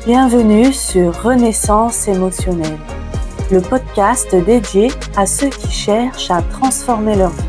Bienvenue sur Renaissance émotionnelle, le podcast dédié à ceux qui cherchent à transformer leur vie,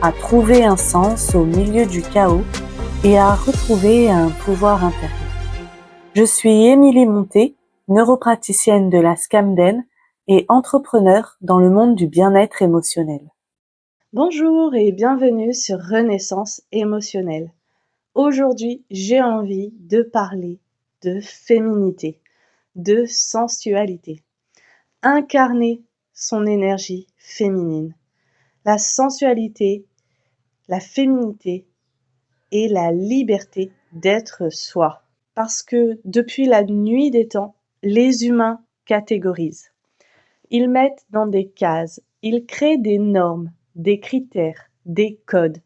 à trouver un sens au milieu du chaos et à retrouver un pouvoir intérieur. Je suis Émilie Monté, neuropraticienne de la Scamden et entrepreneur dans le monde du bien-être émotionnel. Bonjour et bienvenue sur Renaissance émotionnelle. Aujourd'hui, j'ai envie de parler de féminité, de sensualité. Incarner son énergie féminine. La sensualité, la féminité et la liberté d'être soi. Parce que depuis la nuit des temps, les humains catégorisent. Ils mettent dans des cases, ils créent des normes, des critères, des codes.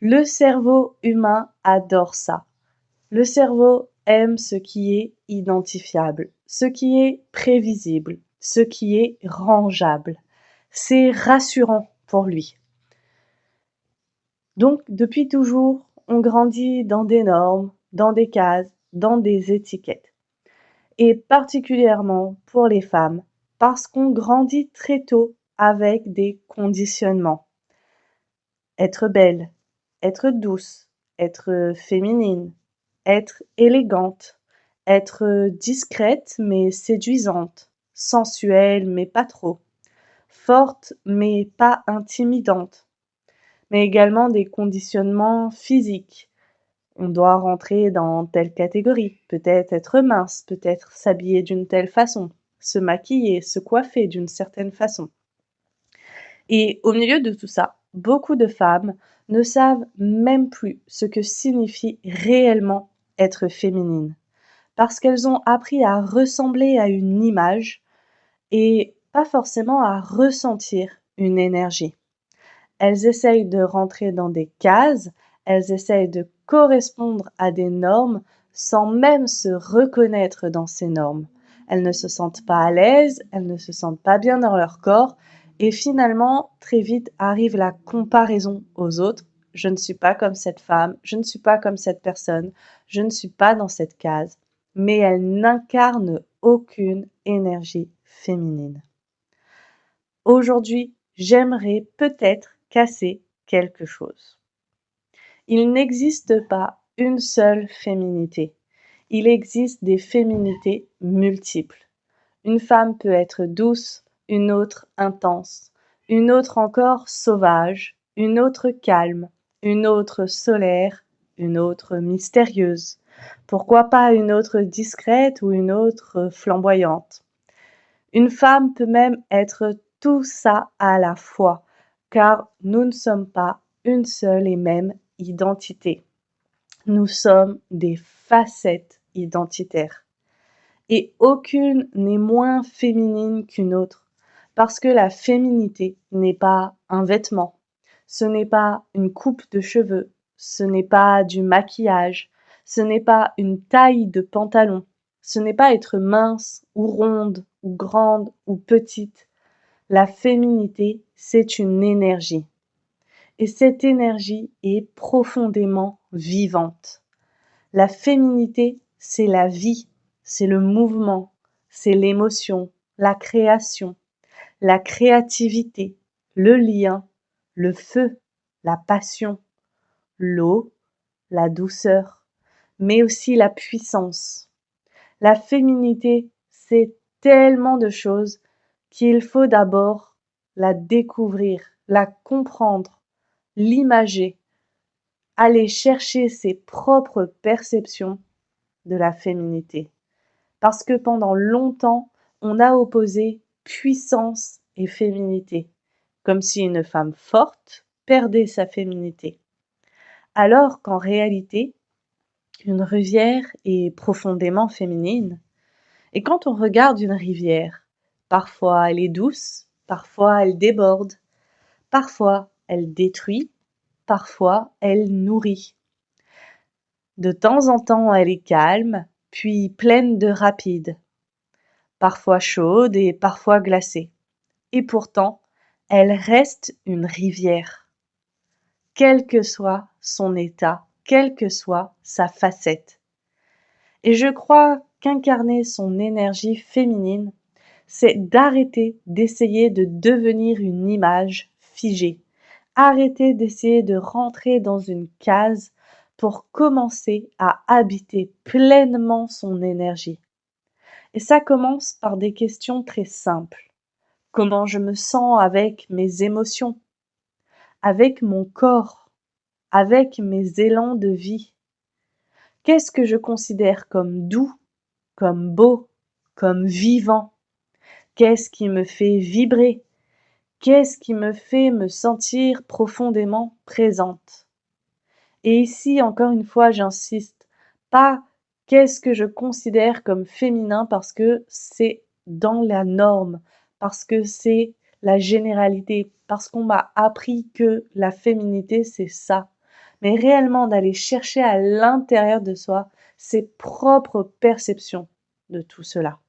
Le cerveau humain adore ça. Le cerveau aime ce qui est identifiable, ce qui est prévisible, ce qui est rangeable. C'est rassurant pour lui. Donc, depuis toujours, on grandit dans des normes, dans des cases, dans des étiquettes. Et particulièrement pour les femmes, parce qu'on grandit très tôt avec des conditionnements. Être belle, être douce, être féminine, être élégante, être discrète mais séduisante, sensuelle mais pas trop, forte mais pas intimidante, mais également des conditionnements physiques. On doit rentrer dans telle catégorie, peut-être être mince, peut-être s'habiller d'une telle façon, se maquiller, se coiffer d'une certaine façon. Et au milieu de tout ça, beaucoup de femmes ne savent même plus ce que signifie réellement être féminine, parce qu'elles ont appris à ressembler à une image et pas forcément à ressentir une énergie. Elles essayent de rentrer dans des cases, elles essayent de correspondre à des normes sans même se reconnaître dans ces normes. Elles ne se sentent pas à l'aise, elles ne se sentent pas bien dans leur corps et finalement, très vite arrive la comparaison aux autres. Je ne suis pas comme cette femme, je ne suis pas comme cette personne, je ne suis pas dans cette case, mais elles n'incarnent aucune énergie féminine. Aujourd'hui, j'aimerais peut-être casser quelque chose. Il n'existe pas une seule féminité. Il existe des féminités multiples. Une femme peut être douce, une autre intense, une autre encore sauvage, une autre calme, une autre solaire, une autre mystérieuse. Pourquoi pas une autre discrète ou une autre flamboyante? Une femme peut même être tout ça à la fois, car nous ne sommes pas une seule et même identité. Nous sommes des facettes identitaires. Et aucune n'est moins féminine qu'une autre, parce que la féminité n'est pas un vêtement, ce n'est pas une coupe de cheveux, ce n'est pas du maquillage, ce n'est pas une taille de pantalon, ce n'est pas être mince ou ronde ou grande ou petite. La féminité, c'est une énergie. Et cette énergie est profondément vivante. La féminité, c'est la vie, c'est le mouvement, c'est l'émotion, la création, la créativité, le lien, le feu, la passion, l'eau, la douceur, mais aussi la puissance. La féminité, c'est tellement de choses qu'il faut d'abord la découvrir, la comprendre, l'imager, aller chercher ses propres perceptions de la féminité. Parce que pendant longtemps, on a opposé puissance et féminité, comme si une femme forte perdait sa féminité. Alors qu'en réalité, une rivière est profondément féminine. Et quand on regarde une rivière, parfois elle est douce, parfois elle déborde, parfois elle détruit, parfois elle nourrit. De temps en temps, elle est calme, puis pleine de rapides, parfois chaude et parfois glacée. Et pourtant, elle reste une rivière, quel que soit son état, quelle que soit sa facette. Et je crois qu'incarner son énergie féminine, c'est d'arrêter d'essayer de devenir une image figée. Arrêter d'essayer de rentrer dans une case pour commencer à habiter pleinement son énergie. Et ça commence par des questions très simples. Comment je me sens avec mes émotions, avec mon corps, avec mes élans de vie? Qu'est-ce que je considère comme doux, comme beau, comme vivant? Qu'est-ce qui me fait vibrer? Qu'est-ce qui me fait me sentir profondément présente? Et ici, encore une fois, j'insiste, pas qu'est-ce que je considère comme féminin parce que c'est dans la norme, parce que c'est la généralité, parce qu'on m'a appris que la féminité, c'est ça. Mais réellement d'aller chercher à l'intérieur de soi ses propres perceptions de tout cela.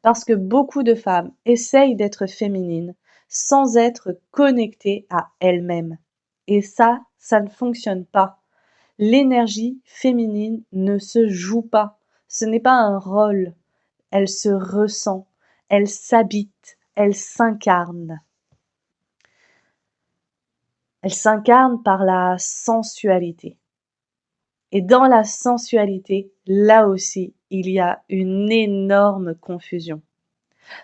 Parce que beaucoup de femmes essayent d'être féminines sans être connectées à elles-mêmes. Et ça ne fonctionne pas. L'énergie féminine ne se joue pas. Ce n'est pas un rôle. Elle se ressent, elle s'habite, elle s'incarne. Elle s'incarne par la sensualité. Et dans la sensualité, là aussi, il y a une énorme confusion.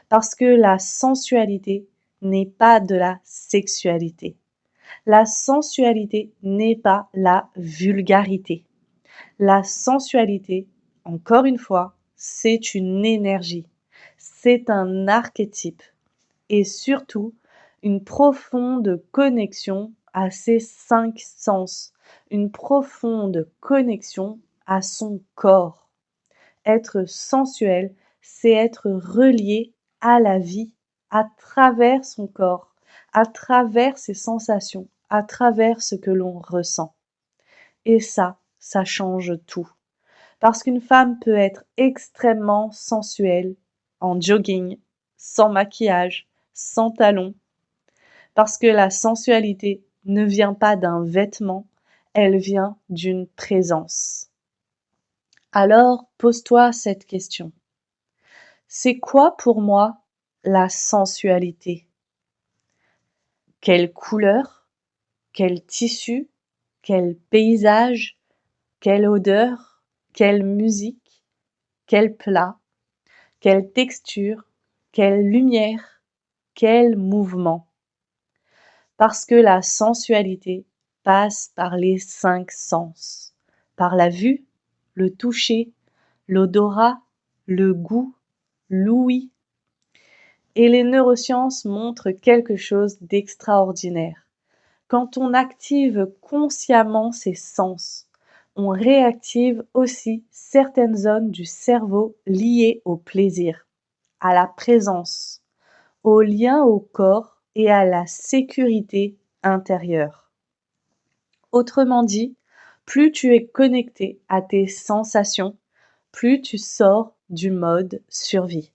Parce que la sensualité n'est pas de la sexualité. La sensualité n'est pas la vulgarité. La sensualité, encore une fois, c'est une énergie, c'est un archétype et surtout une profonde connexion à ses 5 sens, une profonde connexion à son corps. Être sensuel, c'est être relié à la vie à travers son corps, à travers ses sensations, à travers ce que l'on ressent. Et ça change tout. Parce qu'une femme peut être extrêmement sensuelle en jogging, sans maquillage, sans talons. Parce que la sensualité ne vient pas d'un vêtement, elle vient d'une présence. Alors, pose-toi cette question. C'est quoi pour moi la sensualité? Quelle couleur? Quel tissu? Quel paysage? Quelle odeur? Quelle musique? Quel plat? Quelle texture? Quelle lumière? Quel mouvement? Parce que la sensualité passe par les 5 sens, par la vue, le toucher, l'odorat, le goût, l'ouïe. Et les neurosciences montrent quelque chose d'extraordinaire. Quand on active consciemment ces sens, on réactive aussi certaines zones du cerveau liées au plaisir, à la présence, au lien au corps et à la sécurité intérieure. Autrement dit, plus tu es connecté à tes sensations, plus tu sors du mode survie.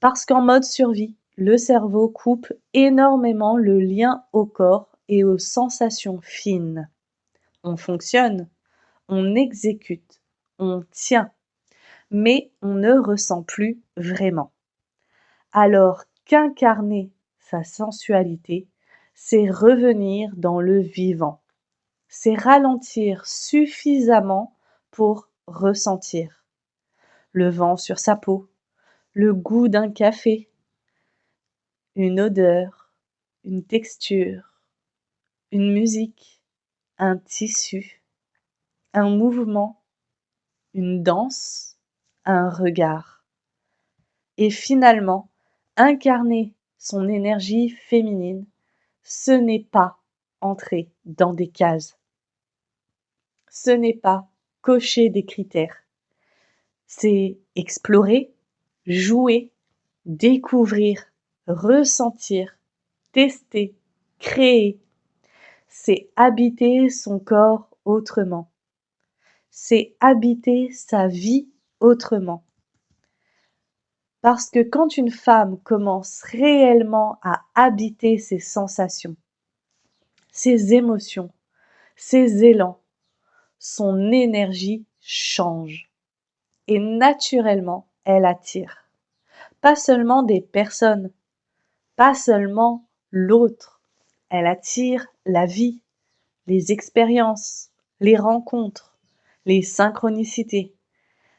Parce qu'en mode survie, le cerveau coupe énormément le lien au corps et aux sensations fines. On fonctionne, on exécute, on tient, mais on ne ressent plus vraiment. Alors qu'incarner sa sensualité, c'est revenir dans le vivant. C'est ralentir suffisamment pour ressentir le vent sur sa peau, le goût d'un café, une odeur, une texture, une musique, un tissu, un mouvement, une danse, un regard. Et finalement, incarner son énergie féminine, ce n'est pas entrer dans des cases. Ce n'est pas cocher des critères. C'est explorer, jouer, découvrir, ressentir, tester, créer. C'est habiter son corps autrement. C'est habiter sa vie autrement. Parce que quand une femme commence réellement à habiter ses sensations, ses émotions, ses élans, son énergie change et naturellement, elle attire. Pas seulement des personnes, pas seulement l'autre, elle attire la vie, les expériences, les rencontres, les synchronicités,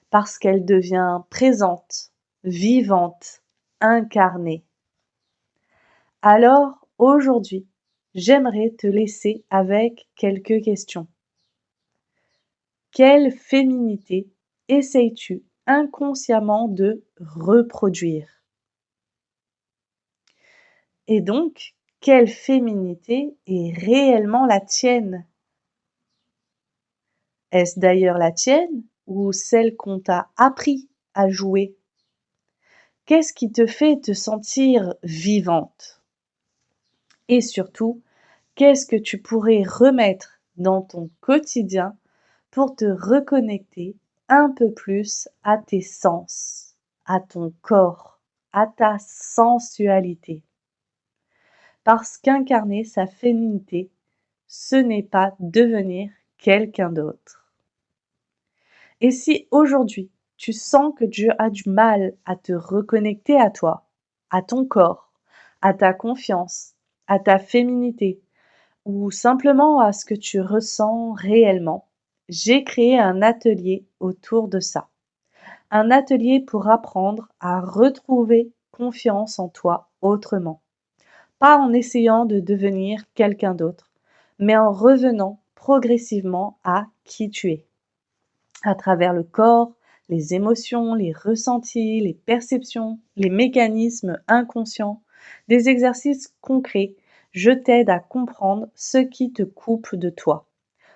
parce qu'elle devient présente, vivante, incarnée. Alors, aujourd'hui, j'aimerais te laisser avec quelques questions. Quelle féminité essayes-tu inconsciemment de reproduire? Et donc, quelle féminité est réellement la tienne? Est-ce d'ailleurs la tienne ou celle qu'on t'a appris à jouer? Qu'est-ce qui te fait te sentir vivante? Et surtout, qu'est-ce que tu pourrais remettre dans ton quotidien pour te reconnecter un peu plus à tes sens, à ton corps, à ta sensualité? Parce qu'incarner sa féminité, ce n'est pas devenir quelqu'un d'autre. Et si aujourd'hui, tu sens que tu as du mal à te reconnecter à toi, à ton corps, à ta confiance, à ta féminité, ou simplement à ce que tu ressens réellement, j'ai créé un atelier autour de ça. Un atelier pour apprendre à retrouver confiance en toi autrement. Pas en essayant de devenir quelqu'un d'autre, mais en revenant progressivement à qui tu es, à travers le corps, les émotions, les ressentis, les perceptions, les mécanismes inconscients, des exercices concrets. Je t'aide à comprendre ce qui te coupe de toi,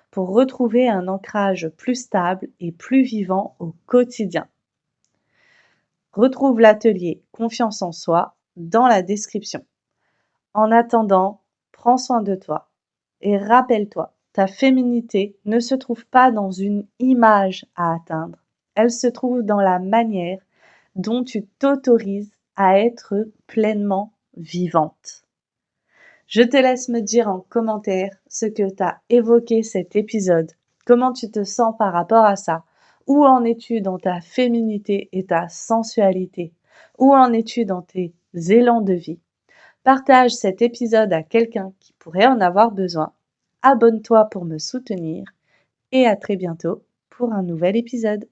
pour retrouver un ancrage plus stable et plus vivant au quotidien. Retrouve l'atelier Confiance en soi dans la description. En attendant, prends soin de toi et rappelle-toi, ta féminité ne se trouve pas dans une image à atteindre, elle se trouve dans la manière dont tu t'autorises à être pleinement vivante. Je te laisse me dire en commentaire ce que t'a évoqué cet épisode, comment tu te sens par rapport à ça, où en es-tu dans ta féminité et ta sensualité, où en es-tu dans tes élans de vie. Partage cet épisode à quelqu'un qui pourrait en avoir besoin. Abonne-toi pour me soutenir et à très bientôt pour un nouvel épisode.